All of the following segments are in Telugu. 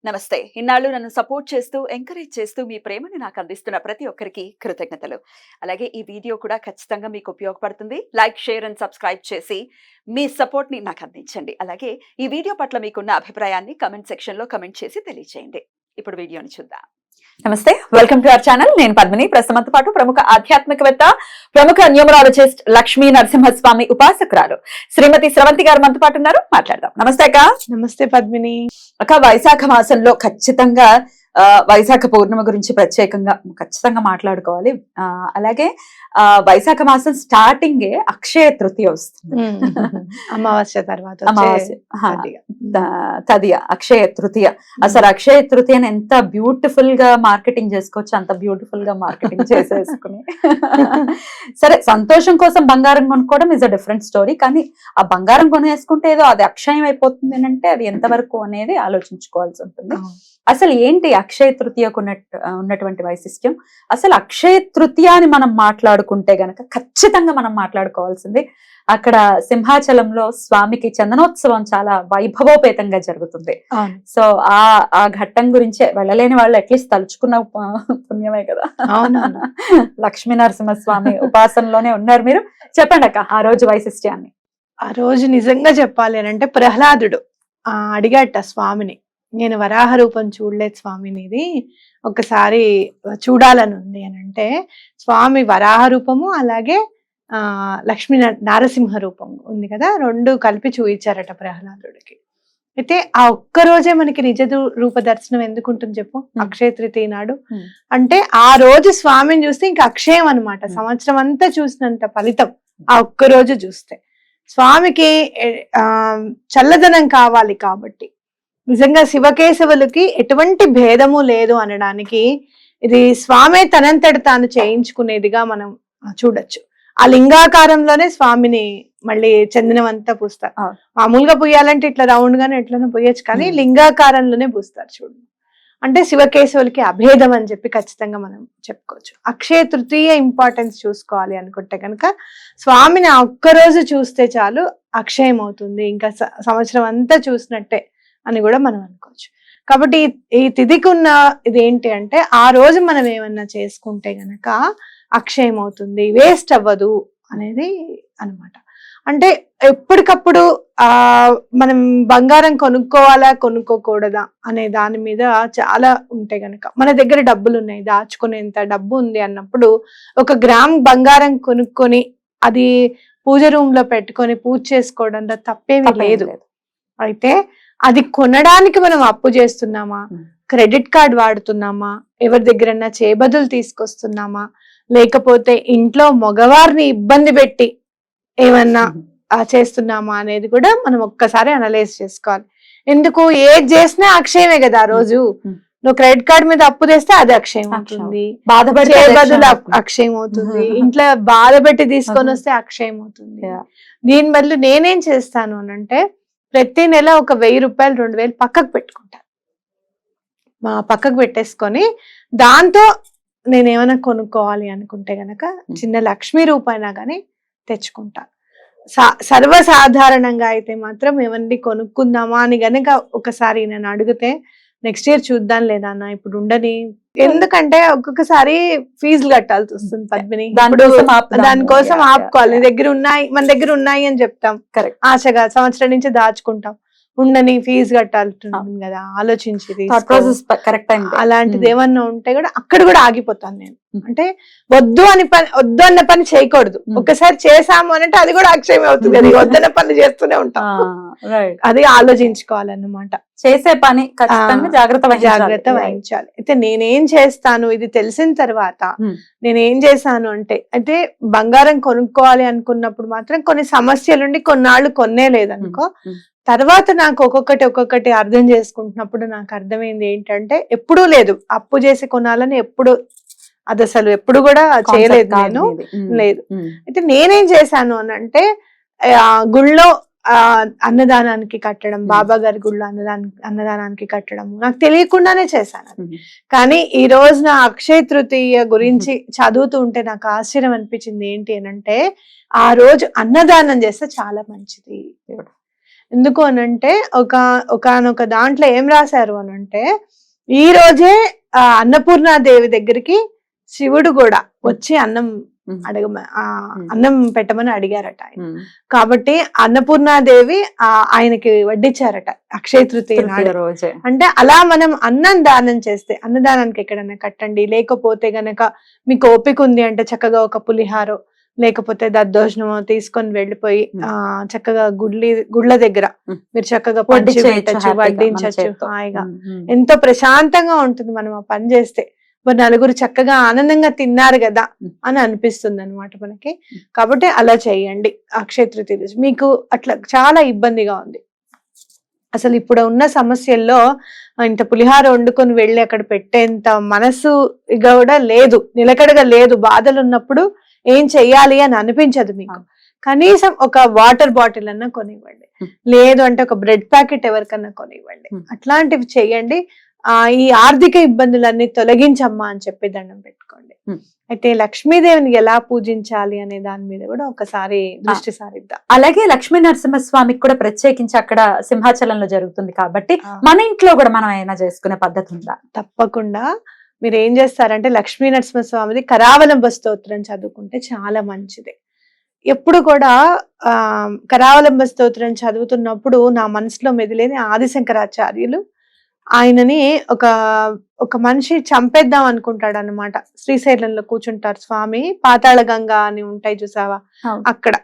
నమస్తే. ఇన్నాళ్ళు నన్ను సపోర్ట్ చేస్తూ, ఎంకరేజ్ చేస్తూ మీ ప్రేమని నాకు అందిస్తున్న ప్రతి ఒక్కరికి కృతజ్ఞతలు. అలాగే ఈ వీడియో కూడా ఖచ్చితంగా మీకు ఉపయోగపడుతుంది. లైక్, షేర్ అండ్ సబ్స్క్రైబ్ చేసి మీ సపోర్ట్‌ని నాకు అందించండి. అలాగే ఈ వీడియో పట్ల మీకున్న అభిప్రాయాన్ని కామెంట్ సెక్షన్‌లో కామెంట్ చేసి తెలియజేయండి. ఇప్పుడు వీడియోని చూద్దాం. నమస్తే, వెల్కమ్ టు అవర్ ఛానల్. నేను పద్మిని. ప్రస్తుతంతో పాటు ప్రముఖ ఆధ్యాత్మికవేత్త, ప్రముఖ న్యూమరాలజిస్ట్ లక్ష్మీ నరసింహస్వామి ఉపాసకురాలు శ్రీమతి స్రవంతి గారు మనతో పాటు ఉన్నారు. మాట్లాడదాం. నమస్తే అక్క. నమస్తే పద్మిని. అక్క, వైశాఖ మాసంలో ఖచ్చితంగా వైశాఖ పౌర్ణమ గురించి ప్రత్యేకంగా ఖచ్చితంగా మాట్లాడుకోవాలి. అలాగే వైశాఖ మాసం స్టార్టింగే అక్షయ తృతీయ వస్తుంది. అమావాస్య తర్వాత తదియ అక్షయ తృతీయ. అసలు అక్షయ తృతీయని ఎంత బ్యూటిఫుల్ గా మార్కెటింగ్ చేసుకోవచ్చు, అంత బ్యూటిఫుల్ గా మార్కెటింగ్ చేసేసుకుని సరే, సంతోషం కోసం బంగారం కొనుక్కోవడం ఇస్ అ డిఫరెంట్ స్టోరీ. కానీ ఆ బంగారం కొనేసుకుంటే ఏదో అది అక్షయం అయిపోతుంది అంటే అది ఎంతవరకు అనేది ఆలోచించుకోవాల్సి ఉంటుంది. అసలు ఏంటి అక్షయ తృతీయకు ఉన్నటువంటి వైశిష్ట్యం? అసలు అక్షయ తృతీయాని మనం మాట్లాడుకుంటే గనక ఖచ్చితంగా మనం మాట్లాడుకోవాల్సింది అక్కడ సింహాచలంలో స్వామికి చందనోత్సవం చాలా వైభవోపేతంగా జరుగుతుంది. సో ఆ ఘట్టం గురించే వెళ్ళలేని వాళ్ళు అట్లీస్ట్ తలుచుకున్న పుణ్యమే కదా. లక్ష్మీ నరసింహస్వామి ఉపాసనలోనే ఉన్నారు మీరు. చెప్పండి అక్క ఆ రోజు వైశిష్ట్యాన్ని. ఆ రోజు నిజంగా చెప్పాలి అని అంటే ప్రహ్లాదుడు అడిగాట స్వామిని, నేను వరాహ రూపం చూడలేదు స్వామినిది, ఒకసారి చూడాలని ఉంది అని అంటే స్వామి వరాహ రూపము అలాగే లక్ష్మీ నారసింహ రూపం ఉంది కదా, రెండు కలిపి చూయించారట ప్రహ్లాదుడికి. అయితే ఆ ఒక్క రోజే మనకి నిజ రూప దర్శనం ఎందుకు ఉంటుంది చెప్పు, అక్షయ తృతీయ నాడు. అంటే ఆ రోజు స్వామిని చూస్తే ఇంకా అక్షయం అనమాట, సంవత్సరం అంతా చూసినంత ఫలితం ఆ ఒక్క రోజు చూస్తే. స్వామికి చల్లదనం కావాలి కాబట్టి నిజంగా శివకేశవులకి ఎటువంటి భేదము లేదు అనడానికి ఇది స్వామి తనంతట తాను చేయించుకునేదిగా మనం చూడొచ్చు. ఆ లింగాకారంలోనే స్వామిని మళ్ళీ చందనమంతా పూస్తారు. మామూలుగా పూయాలంటే ఇట్లా రౌండ్ గానే ఎట్లనో పూయచ్చు, కానీ లింగాకారంలోనే పూస్తారు చూడు. అంటే శివకేశవులకి అభేదం అని చెప్పి ఖచ్చితంగా మనం చెప్పుకోవచ్చు. అక్షయ తృతీయ ఇంపార్టెన్స్ చూసుకోవాలి అనుకుంటే కనుక స్వామిని ఆ ఒక్కరోజు చూస్తే చాలు అక్షయం అవుతుంది, ఇంకా సంవత్సరం అంతా చూసినట్టే అని కూడా మనం అనుకోవచ్చు. కాబట్టి ఈ తిథికి ఉన్న ఇదేంటి అంటే ఆ రోజు మనం ఏమన్నా చేసుకుంటే గనక అక్షయం అవుతుంది, వేస్ట్ అవ్వదు అనేది అనమాట. అంటే ఎప్పటికప్పుడు మనం బంగారం కొనుక్కోవాలా కొనుక్కోకూడదా అనే దాని మీద చాలా ఉంటే గనక, మన దగ్గర డబ్బులు ఉన్నాయి, దాచుకునేంత డబ్బు ఉంది అన్నప్పుడు 1 గ్రామ్ బంగారం కొనుక్కొని అది పూజ రూమ్ లో పెట్టుకొని పూజ చేసుకోవడంలో తప్పేమీ లేదు. అయితే అది కొనడానికి మనం అప్పు చేస్తున్నామా, క్రెడిట్ కార్డ్ వాడుతున్నామా, ఎవరి దగ్గరన్నా చేబదులు తీసుకొస్తున్నామా, లేకపోతే ఇంట్లో మగవారిని ఇబ్బంది పెట్టి ఏమన్నా చేస్తున్నామా అనేది కూడా మనం ఒక్కసారి అనలైజ్ చేసుకోవాలి. ఎందుకు ఏది చేసినా అక్షయమే కదా. ఆ రోజు నువ్వు క్రెడిట్ కార్డ్ మీద అప్పు తెస్తే అది అక్షయం అవుతుంది, చేబదులు అక్షయం అవుతుంది, ఇంట్లో బాధ పెట్టి తీసుకొని వస్తే అక్షయం అవుతుంది. దీని బదులు నేనేం చేస్తాను అని అంటే ప్రతి నెల ఒక 1000 రూపాయలు 2000 పక్కకు పెట్టుకుంటాను. పక్కకు పెట్టేసుకొని దాంతో నేను ఏమైనా కొనుక్కోవాలి అనుకుంటే గనక చిన్న లక్ష్మీ రూపాయినా కానీ తెచ్చుకుంటాను. సర్వసాధారణంగా అయితే మాత్రం ఏమన్నా కొనుక్కుందామా అని గనక ఒకసారి నేను అడిగితే నెక్స్ట్ ఇయర్ చూద్దాం లేదా అన్న ఇప్పుడు ఉండని, ఎందుకంటే ఒక్కొక్కసారి ఫీజులు కట్టాల్సి వస్తుంది పద్మిని, దానికోసం ఆపుకోవాలి. మన దగ్గర ఉన్నాయి అని చెప్తాం ఆశగా, సంవత్సరం నుంచి దాచుకుంటాం, ఉండని ఫీజు కట్టాల్సింది కదా ఆలోచించి అలాంటిది ఏమన్నా ఉంటే కూడా అక్కడ కూడా ఆగిపోతాను నేను. అంటే వద్దు అన్న పని చేయకూడదు. ఒకసారి చేసాము అంటే అది కూడా అక్షయం అవుతుంది, అది వద్దన్న పని చేస్తూనే ఉంటాం. అది ఆలోచించుకోవాలన్నమాట. చేసే పని జాగ్రత్త వహించాలి. అయితే నేనేం చేస్తాను ఇది తెలిసిన తర్వాత నేనేం చేశాను అంటే బంగారం కొనుక్కోవాలి అనుకున్నప్పుడు మాత్రం కొన్ని సమస్యలుండి కొన్నాళ్ళు కొన్నే లేదనుకో, తర్వాత నాకు ఒక్కొక్కటి అర్థం చేసుకుంటున్నప్పుడు నాకు అర్థమైంది ఏంటంటే ఎప్పుడూ లేదు అప్పు చేసి కొనాలని, అది అసలు ఎప్పుడు కూడా చేయలేదు నేను, లేదు. అయితే నేనేం చేశాను అని అంటే గుళ్ళో అన్నదానానికి కట్టడం, బాబా గారి గుళ్ళో అన్నదానానికి కట్టడం నాకు తెలియకుండానే చేశాను. కానీ ఈ రోజు నా అక్షయ తృతీయ గురించి చదువుతూ ఉంటే నాకు ఆశ్చర్యం అనిపించింది. ఏంటి అని అంటే ఆ రోజు అన్నదానం చేస్తే చాలా మంచిది. ఎందుకు అనంటే ఒకనొక దాంట్లో ఏం రాశారు అనంటే, ఈ రోజే అన్నపూర్ణాదేవి దగ్గరికి శివుడు కూడా వచ్చి అన్నం అన్నం పెట్టమని అడిగారట ఆయన. కాబట్టి అన్నపూర్ణాదేవి ఆయనకి వడ్డించారట అక్షయ తృతీయ నాడు. అంటే అలా మనం అన్నం దానం చేస్తే, అన్నదానానికి ఎక్కడైనా కట్టండి, లేకపోతే గనక మీకు ఓపిక ఉంది అంటే చక్కగా ఒక పులిహారో లేకపోతే దద్దోజనమో తీసుకొని వెళ్ళిపోయి చక్కగా గుడ్ల దగ్గర మీరు చక్కగా పంచి పెట్టచ్చు, వడ్డించచ్చు హాయిగా. ఎంతో ప్రశాంతంగా ఉంటుంది మనం ఆ పని చేస్తే. మరి నలుగురు చక్కగా ఆనందంగా తిన్నారు కదా అని అనిపిస్తుంది అనమాట మనకి. కాబట్టి అలా చేయండి అక్షయ తృతీయ రోజు. మీకు అట్లా చాలా ఇబ్బందిగా ఉంది, అసలు ఇప్పుడు ఉన్న సమస్యల్లో ఇంత పులిహార వండుకొని వెళ్ళి అక్కడ పెట్టేంత మనసు కూడా లేదు, నిలకడగా లేదు. బాధలు ఉన్నప్పుడు ఏం చెయ్యాలి అని అనిపించదు మీకు. కనీసం ఒక వాటర్ బాటిల్ అన్నా కొనివ్వండి, లేదు అంటే ఒక బ్రెడ్ ప్యాకెట్ ఎవరికన్నా కొనివ్వండి. అట్లాంటివి చెయ్యండి. ఈ ఆర్థిక ఇబ్బందులన్నీ తొలగించమ్మా అని చెప్పి దండం పెట్టుకోండి. అయితే లక్ష్మీదేవిని ఎలా పూజించాలి అనే దాని మీద కూడా ఒకసారి దృష్టి సారిద్దాం. అలాగే లక్ష్మీ నరసింహస్వామికి కూడా ప్రత్యేకించి అక్కడ సింహాచలంలో జరుగుతుంది కాబట్టి మన ఇంట్లో కూడా మనం ఏమైనా చేసుకునే పద్ధతి ఉందా? తప్పకుండా. మీరు ఏం చేస్తారంటే లక్ష్మీ నరసింహస్వామిది కరావలంబ స్తోత్రం చదువుకుంటే చాలా మంచిది. ఎప్పుడు కూడా కరావలంబ స్తోత్రం చదువుతున్నప్పుడు నా మనసులో మెదిలేని ఆదిశంకరాచార్యులు ఆయనని ఒక మనిషి చంపేద్దాం అనుకుంటాడు అనమాట. శ్రీశైలంలో కూర్చుంటారు స్వామి, పాతాళ గంగా అని ఉంటాయి చూసావా, అక్కడ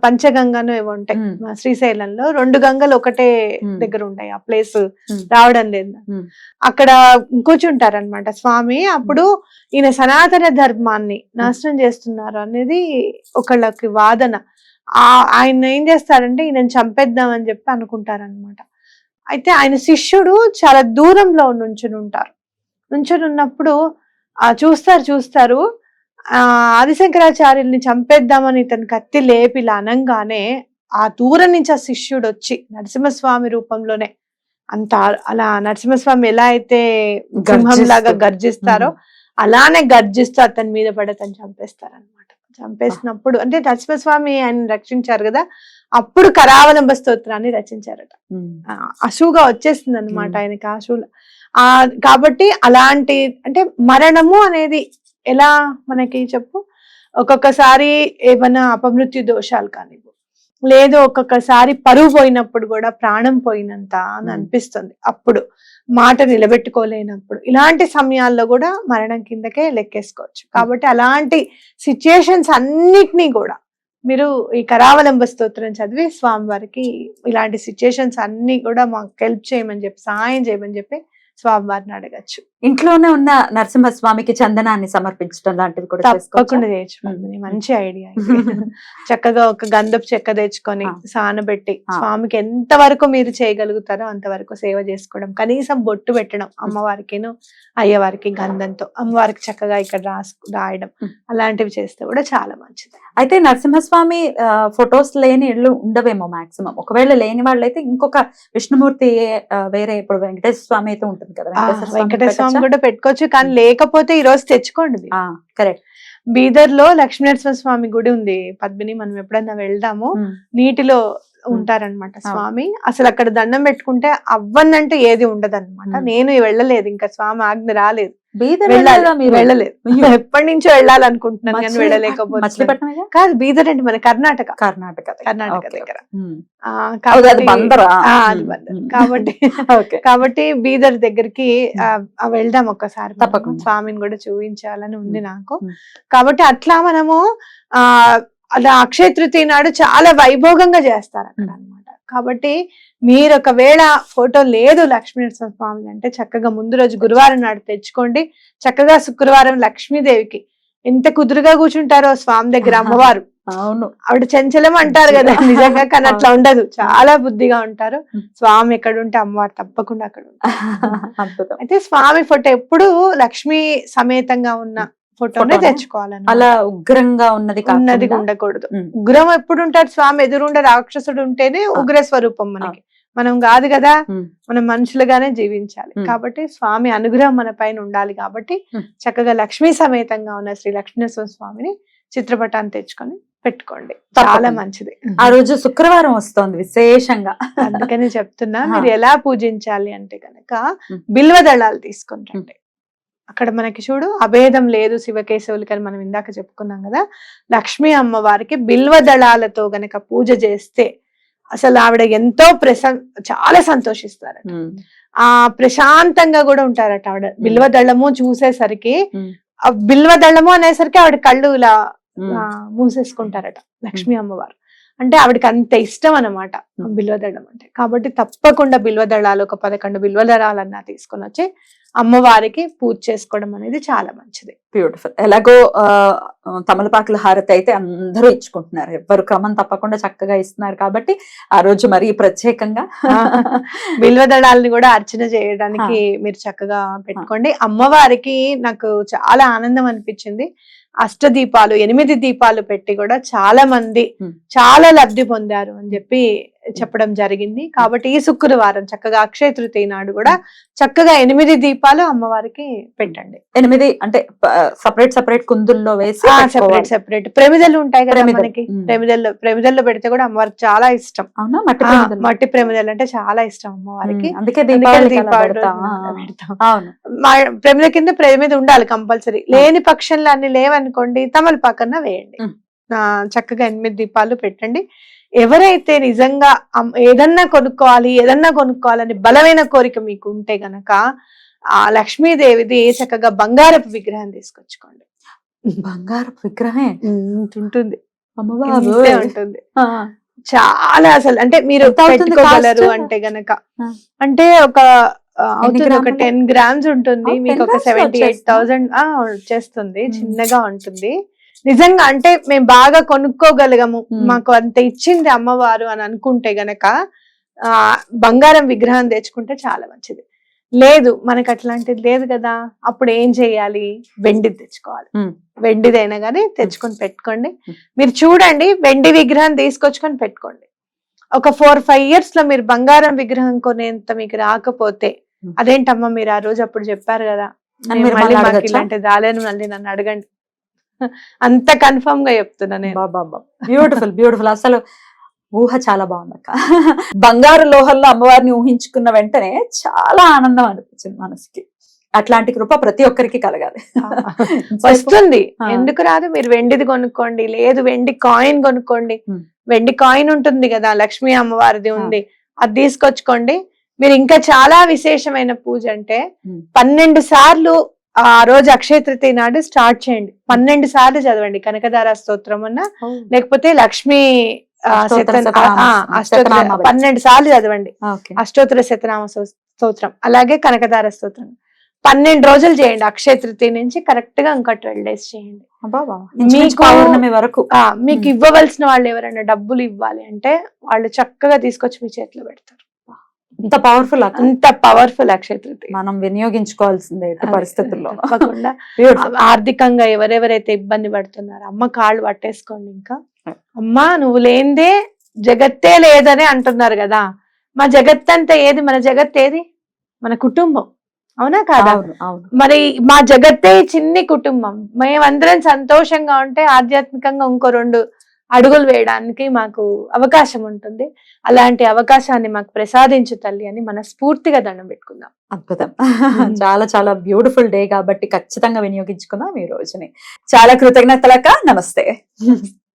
పంచగంగాను ఏవో ఉంటాయి శ్రీశైలంలో. 2 గంగలు ఒకటే దగ్గర ఉంటాయి, ఆ ప్లేస్ రావడం లేదు. అక్కడ కూర్చుంటారనమాట స్వామి. అప్పుడు ఈయన సనాతన ధర్మాన్ని నాశనం చేస్తున్నారు అనేది ఒకళ్ళకి వాదన. ఆయన ఏం చేస్తారంటే ఈయన చంపేద్దాం అని చెప్పి అనుకుంటారనమాట. అయితే ఆయన శిష్యుడు చాలా దూరంలో నుంచుని ఉంటారు. నుంచుని ఉన్నప్పుడు చూస్తారు ఆదిశంకరాచార్యుల్ని చంపేద్దామని ఇతను కత్తి లేపి ఇలా అనంగానే ఆ దూరం నుంచి ఆ శిష్యుడు వచ్చి నరసింహస్వామి రూపంలోనే అలా నరసింహస్వామి ఎలా అయితే సింహంలాగా గర్జిస్తారో అలానే గర్జిస్తూ అతని మీద పడి అతను చంపేస్తారనమాట. చంపేసినప్పుడు అంటే నరసింహస్వామి ఆయన రక్షించారు కదా, అప్పుడు కరావలంబ స్తోత్రాన్ని రచించారట. అశువుగా వచ్చేసింది అనమాట ఆయనకి అశువులు. కాబట్టి అలాంటి అంటే మరణము అనేది ఎలా మనకి చెప్పు, ఒక్కొక్కసారి ఏమైనా అపమృత్యు దోషాలు కానివ్వు, లేదు ఒక్కొక్కసారి పరువు పోయినప్పుడు కూడా ప్రాణం పోయినంత అని అనిపిస్తుంది, అప్పుడు మాట నిలబెట్టుకోలేనప్పుడు, ఇలాంటి సమయాల్లో కూడా మరణం కిందకే లెక్కేసుకోవచ్చు. కాబట్టి అలాంటి సిచ్యుయేషన్స్ అన్నిటినీ కూడా మీరు ఈ కరావలంబ స్తోత్రం చదివి స్వామివారికి ఇలాంటి సిచ్యుయేషన్స్ అన్ని కూడా మాకు హెల్ప్ చేయమని చెప్పి, సహాయం చేయమని చెప్పి స్వామివారిని అడగచ్చు. ఇంట్లోనే ఉన్న నరసింహస్వామికి చందనాన్ని సమర్పించడం లాంటివి కూడా తప్పకుండా చేయొచ్చు. మంచి ఐడియా. చక్కగా ఒక గంధపు చెక్క తెచ్చుకొని సానబెట్టి స్వామికి ఎంత వరకు మీరు చేయగలుగుతారో అంతవరకు సేవ చేసుకోవడం, కనీసం బొట్టు పెట్టడం అమ్మవారికిను అయ్యవారికి గంధంతో, అమ్మవారికి చక్కగా ఇక్కడ రాయడం, అలాంటివి చేస్తే కూడా చాలా మంచిది. అయితే నరసింహస్వామి ఫొటోస్ లేని ఇళ్ళు ఉండవేమో మాక్సిమం. ఒకవేళ లేని వాళ్ళైతే ఇంకొక విష్ణుమూర్తి వేరే, ఇప్పుడు వెంకటేశ్వర స్వామి అయితే ఉంటుంది కదా, వెంకటేశ్వర స్వామి కూడా పెట్టుకోవచ్చు. కానీ లేకపోతే ఈ రోజు తెచ్చుకోండి. కరెక్ట్. బీదర్ లో లక్ష్మీనరసింహ స్వామి గుడి ఉంది పద్మిని, మనం ఎప్పుడన్నా వెళ్దాము. నీటిలో ఉంటారనమాట స్వామి. అసలు అక్కడ దండం పెట్టుకుంటే అవ్వనంటే ఏది ఉండదు అనమాట. నేను వెళ్ళలేదు, ఇంకా స్వామి ఆజ్ఞ రాలేదు, వెళ్ళలేదు. ఎప్పటి నుంచో వెళ్ళాలనుకుంటున్నాను కానీ వెళ్ళలేకపోతే. కాదు, బీదర్ అంటే మన కర్ణాటక దగ్గర. కాబట్టి బీదర్ దగ్గరికి వెళ్దాం ఒక్కసారి, తప్పకుండా స్వామిని కూడా చూపించాలని ఉంది నాకు. కాబట్టి అట్లా మనము అలా అక్షయ తృతీయ నాడు చాలా వైభోగంగా చేస్తారు అక్కడ అనమాట. కాబట్టి మీరు ఒకవేళ ఫోటో లేదు లక్ష్మీనరసింహ స్వామి అంటే చక్కగా ముందు రోజు గురువారం నాడు తెచ్చుకోండి. చక్కగా శుక్రవారం లక్ష్మీదేవికి ఎంత కుదురుగా కూర్చుంటారో స్వామి దగ్గర అమ్మవారు. అవును, ఆవిడ చంచలం అంటారు కదా, నిజంగా కానీ అట్లా ఉండదు, చాలా బుద్ధిగా ఉంటారు. స్వామి ఎక్కడ ఉంటే అమ్మవారు తప్పకుండా అక్కడ ఉంటారు. అయితే స్వామి ఫోటో ఎప్పుడు లక్ష్మీ సమేతంగా ఉన్న ఫోటోనే తెచ్చుకోవాలని, అలా ఉగ్రంగా ఉన్నది ఉండకూడదు. ఉగ్రం ఎప్పుడు ఉంటారు స్వామి, ఎదురుండే రాక్షసుడు ఉంటేనే ఉగ్ర స్వరూపం మనకి. మనం కాదు కదా, మనం మనుషులుగానే జీవించాలి. కాబట్టి స్వామి అనుగ్రహం మన పైన ఉండాలి. కాబట్టి చక్కగా లక్ష్మీ సమేతంగా ఉన్న శ్రీ లక్ష్మీనరసింహ స్వామిని చిత్రపటాన్ని తెచ్చుకొని పెట్టుకోండి, తప్పకుండా. చాలా మంచిది. ఆ రోజు శుక్రవారం వస్తోంది విశేషంగా. అందుకని చెప్తున్నా, ఆ. మీరు ఎలా పూజించాలి అంటే కనుక ఉమ్. బిల్వ దళాలు తీసుకొని రండి. అక్కడ మనకి చూడు అభేదం లేదు శివకేశవులకి అని మనం ఇందాక చెప్పుకున్నాం కదా. లక్ష్మీ అమ్మవారికి బిల్వ దళాలతో గనక పూజ చేస్తే అసలు ఆవిడ ఎంతో చాలా సంతోషిస్తారట. ఆ ప్రశాంతంగా కూడా ఉంటారట ఆవిడ. బిల్వ దళము చూసేసరికి, ఆ బిల్వ దళము అనేసరికి ఆవిడ కళ్ళు ఇలా మూసేసుకుంటారట లక్ష్మీ అమ్మవారు. అంటే ఆవిడకి అంత ఇష్టం అన్నమాట బిల్వదళం అంటే. కాబట్టి తప్పకుండా బిల్వదళాలు ఒక 11 బిల్వదళాలన్నా తీసుకొని వచ్చి అమ్మవారికి పూజ చేసుకోవడం అనేది చాలా మంచిది. బ్యూటిఫుల్. ఎలాగో తమలపాకుల హారతి అయితే అందరూ ఇచ్చుకుంటున్నారు, ఎవరు క్రమం తప్పకుండా చక్కగా ఇస్తున్నారు. కాబట్టి ఆ రోజు మరీ ప్రత్యేకంగా బిల్వదళాలని కూడా అర్చన చేయడానికి మీరు చక్కగా పెట్టుకోండి. అమ్మవారికి నాకు చాలా ఆనందం అనిపించింది. అష్టదీపాలు 8 దీపాలు పెట్టి కూడా చాలా మంది చాలా లబ్ధి పొందారు అని చెప్పి చెప్పడం జరిగింది. కాబట్టి ఈ శుక్రవారం చక్కగా అక్షయ తృతీయ నాడు కూడా చక్కగా 8 దీపాలు అమ్మవారికి పెట్టండి. 8 అంటే సపరేట్ కుందుల్లో వేసి సెపరేట్ ప్రమిదలు ఉంటాయి కదా మనకి. ప్రమిదల్లో పెడితే కూడా అమ్మవారికి చాలా ఇష్టం. అవునా? మట్టి ప్రమిదలు అంటే చాలా ఇష్టం అమ్మవారికి. అందుకే ప్రమిద కింద ప్రమిద ఉండాలి కంపల్సరీ. లేని పక్షంలో అన్ని లేవనుకోండి తమలపాకన్నా వేయండి. చక్కగా 8 దీపాలు పెట్టండి. ఎవరైతే నిజంగా ఏదన్నా కొనుక్కోవాలని బలమైన కోరిక మీకు ఉంటే గనక ఆ లక్ష్మీదేవిది చక్కగా బంగారపు విగ్రహం తీసుకొచ్చుకోండి. బంగారపు విగ్రహం ఉంటుంది ఉంటుంది చాలా. అసలు అంటే మీరు పెట్టుకోగలరు అంటే గనక, అంటే ఒక 10 గ్రామ్స్ ఉంటుంది మీకు, ఒక 78,000 వచ్చేస్తుంది. చిన్నగా ఉంటుంది నిజంగా. అంటే మేము బాగా కొనుక్కోగలగము, మాకు అంత ఇచ్చింది అమ్మవారు అని అనుకుంటే గనక బంగారం విగ్రహం తెచ్చుకుంటే చాలా మంచిది. లేదు మనకు అట్లాంటిది లేదు కదా, అప్పుడు ఏం చెయ్యాలి? వెండిది తెచ్చుకోవాలి. వెండిదైనా కానీ తెచ్చుకొని పెట్టుకోండి. మీరు చూడండి, వెండి విగ్రహం తీసుకొచ్చుకొని పెట్టుకోండి. ఒక 4-5 years లో మీరు బంగారం విగ్రహం కొనేంత మీకు రాకపోతే, అదేంటమ్మా మీరు ఆ రోజు అప్పుడు చెప్పారు కదా, మాకు ఇలాంటిది రాలేను, మళ్ళీ నన్ను అడగండి. అంత కన్ఫర్మ్ గా చెప్తున్నా నేను. బ్యూటిఫుల్. అసలు ఊహ చాలా బాగుంది అక్క. బంగారు లోహంలో అమ్మవారిని ఊహించుకున్న వెంటనే చాలా ఆనందం అనిపించింది మనసుకి. అట్లాంటి కృప ప్రతి ఒక్కరికి కలగాలి. వస్తుంది, ఎందుకు రాదు? మీరు వెండిది కొనుక్కోండి, లేదు వెండి కాయిన్ కొనుక్కోండి. వెండి కాయిన్ ఉంటుంది కదా, లక్ష్మీ అమ్మవారిది ఉంది, అది తీసుకొచ్చుకోండి. మీరు ఇంకా చాలా విశేషమైన పూజ అంటే 12 సార్లు ఆ రోజు అక్షయ తృతీయ నాడు స్టార్ట్ చేయండి. 12 సార్లు చదవండి కనకదార స్తోత్రం అన్నా, లేకపోతే లక్ష్మీ 12 సార్లు చదవండి అష్టోత్తర శతనామ స్తోత్రం, అలాగే కనకదార స్తోత్రం. 12 రోజులు చేయండి. అక్షయ తృతీయ నుంచి కరెక్ట్ గా ఇంకా 12 days చేయండి. పౌర్ణమి వరకు మీకు ఇవ్వవలసిన వాళ్ళు ఎవరైనా డబ్బులు ఇవ్వాలి అంటే వాళ్ళు చక్కగా తీసుకొచ్చి మీ చేతిలో పెడతారు. అంత పవర్ఫుల్ అక్షయ తృతీయ మనం వినియోగించుకోవాల్సిందే పరిస్థితుల్లో. తప్పకుండా. ఆర్థికంగా ఎవరెవరైతే ఇబ్బంది పడుతున్నారో అమ్మ కాళ్ళు పట్టేసుకోండి. ఇంకా అమ్మా నువ్వు లేనిదే జగత్తే లేదని అంటున్నారు కదా, మా జగత్ అంతా ఏది? మన జగత్ ఏది? మన కుటుంబం, అవునా కాదా? మరి మా జగత్తే చిన్ని కుటుంబం. మేమందరం సంతోషంగా ఉంటే ఆధ్యాత్మికంగా ఇంకో 2 అడుగులు వేయడానికి మాకు అవకాశం ఉంటుంది. అలాంటి అవకాశాన్ని మాకు ప్రసాదించు తల్లి అని మనస్ఫూర్తిగా దండం పెట్టుకుందాం. అద్భుతం. చాలా బ్యూటిఫుల్ డే కాబట్టి ఖచ్చితంగా వినియోగించుకుందాం ఈ రోజుని. చాలా కృతజ్ఞతలక్క. నమస్తే.